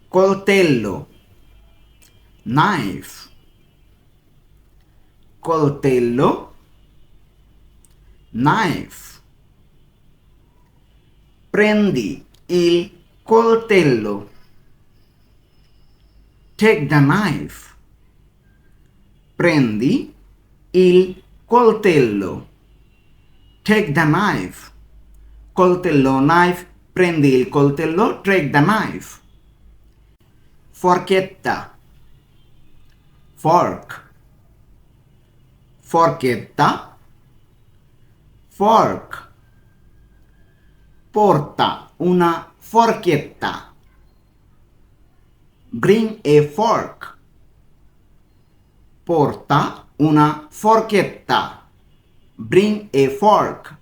Coltello, knife. Coltello, knife. Prendi il coltello. Take the knife. Prendi il coltello. Take the knife. Coltello, knife. Prendi il coltello. Take the knife. Forchetta. Fork. Forchetta. Fork. Porta una forchetta. Bring a fork. Porta una forchetta. Bring a fork.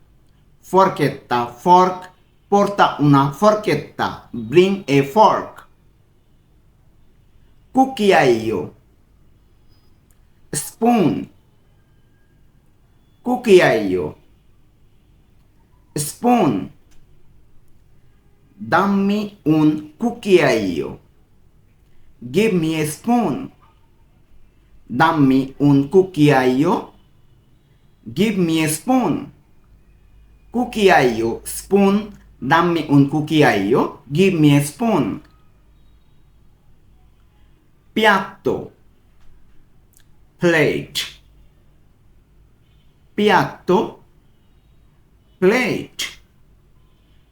Forchetta, fork. Porta una forchetta. Bring a fork. Cucchiaio. Spoon. Cucchiaio. Spoon. Dammi un cucchiaio. Give me a spoon. Dammi un cucchiaio. Give me a spoon. Cucchiaio, spoon. Dammi un cucchiaio. Give me a spoon. Piatto. Plate. Piatto. Plate.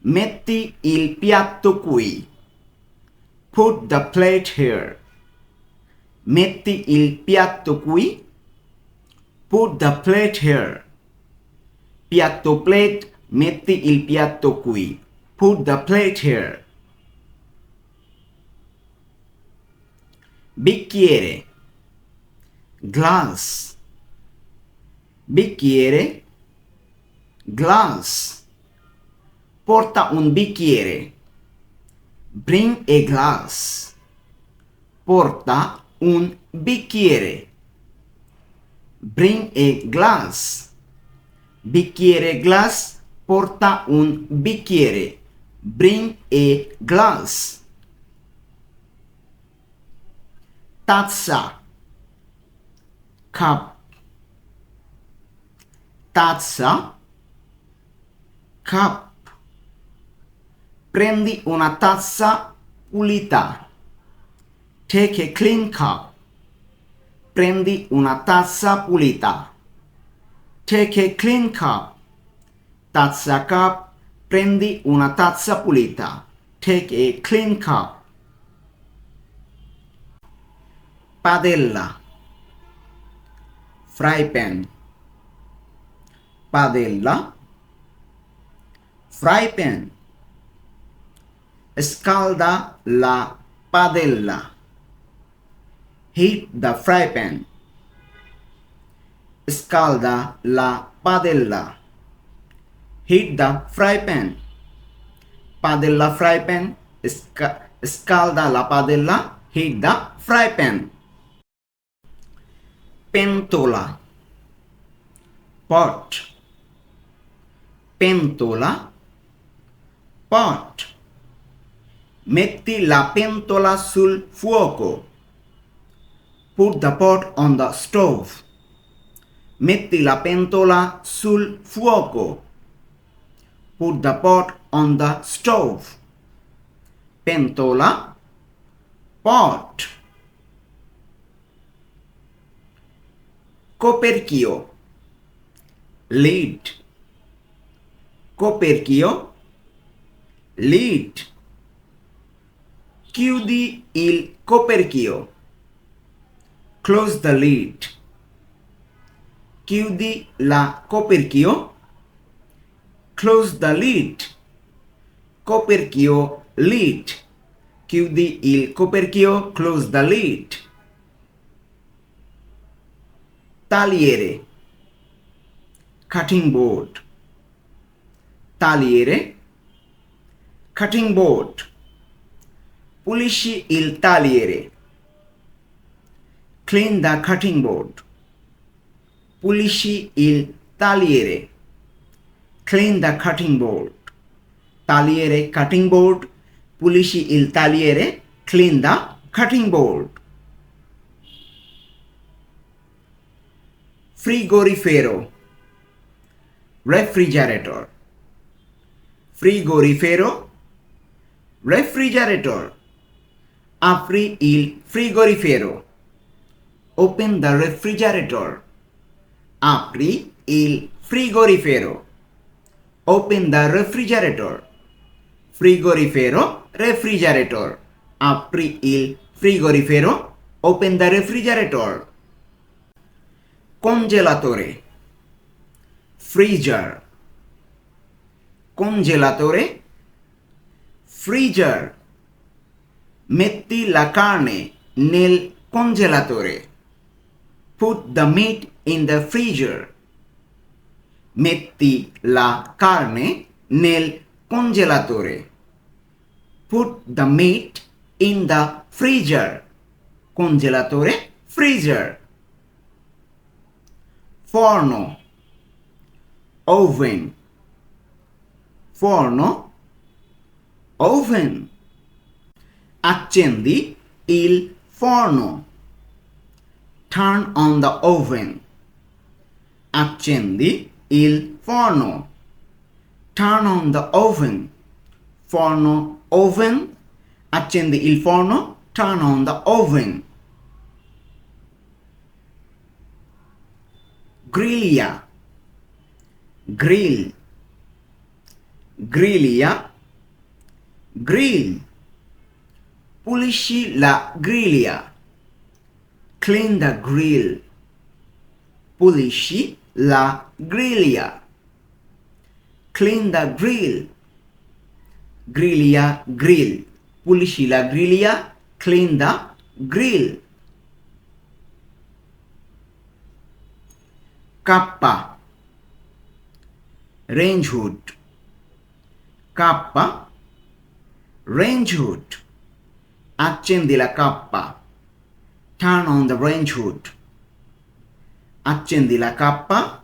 Metti il piatto qui. Put the plate here. Metti il piatto qui. Put the plate here. Piatto, plate. Metti il piatto qui. Put the plate here. Bicchiere. Glass. Bicchiere. Glass. Porta un bicchiere. Bring a glass. Porta un bicchiere. Bring a glass. Bicchiere, glass. Porta un bicchiere. Bring a glass. Tazza. Cup. Tazza. Cup. Prendi una tazza pulita. Take a clean cup. Prendi una tazza pulita. Take a clean cup. Tazza, cup. Prendi una tazza pulita. Take a clean cup. Padella. Fry pan. Padella. Fry pan. Scalda la padella. Heat the fry pan. Scalda la padella. Heat the fry pan. Padella, fry pan. Scalda la padella. Heat the fry pan. Pentola. Pot. Pentola. Pot. Metti la pentola sul fuoco. Put the pot on the stove. Metti la pentola sul fuoco. Put the pot on the stove. Pentola. Pot. Coperchio. Lid. Coperchio. Lid. Chiudi il coperchio. Close the lid. Chiudi la coperchio. Close the lid. Coperchio, lid. Chiudi il coperchio. Close the lid. Tagliere. Cutting board. Tagliere. Cutting board. Pulisci il tagliere. Clean the cutting board. Pulisci il tagliere. Clean the cutting board. Tagliere, cutting board. Pulisci il tagliere. Clean the cutting board. Frigorifero, refrigerator. Frigorifero, refrigerator. Apri il frigorifero. Open the refrigerator. Apri il frigorifero. Open the refrigerator. Frigorifero, refrigerator. Apri il frigorifero. Open the refrigerator. Congelatore, freezer. Congelatore, freezer. Metti la carne nel congelatore. Put the meat in the freezer. Metti la carne nel congelatore. Put the meat in the freezer. Congelatore, freezer. Forno, oven. Forno, oven. Accendi il forno. Turn on the oven. Accendi il forno. Turn on the oven. Forno, oven. Accendi il forno. Turn on the oven. Griglia, grill. Griglia, grill. Pulisci la griglia. Clean the grill. Pulisci la griglia. Clean the grill. Griglia, grill. Pulisci la griglia. Clean the grill. Cappa, range hood. Cappa, range hood. Accendi la cappa. Turn on the range hood. Accendi la cappa.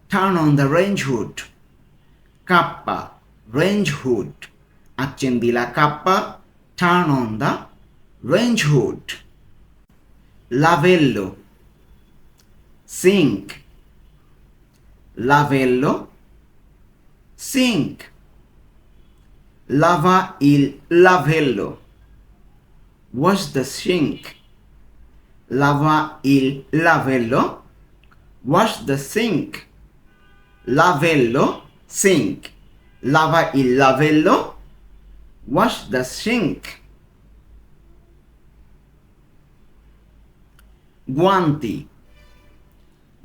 Turn on the range hood. Cappa, range hood. Accendi la cappa. Turn on the range hood. Lavello, sink. Lavello, sink. Lava il lavello. Wash the sink. Lava il lavello. Wash the sink. Lavello, sink. Lava il lavello. Wash the sink. Guanti,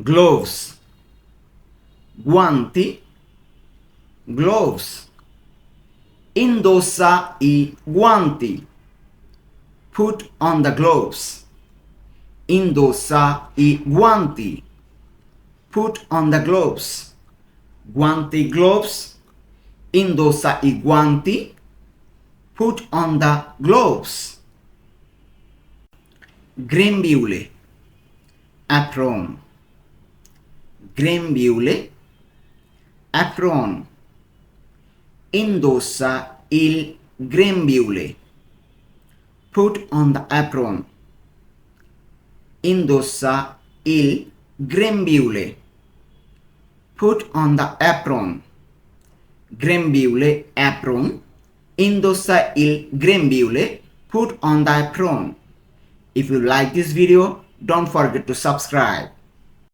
gloves. Guanti, gloves. Indossa i guanti. Put on the gloves. Indossa i guanti. Put on the gloves. Guanti, gloves. Indossa i guanti. Put on the gloves. Grembiule, apron. Grembiule, apron. Indossa il grembiule. Put on the apron. Indossa il grembiule. Put on the apron. Grembiule, apron. Indossa il grembiule. Put on the apron. If you like this video, don't forget to subscribe.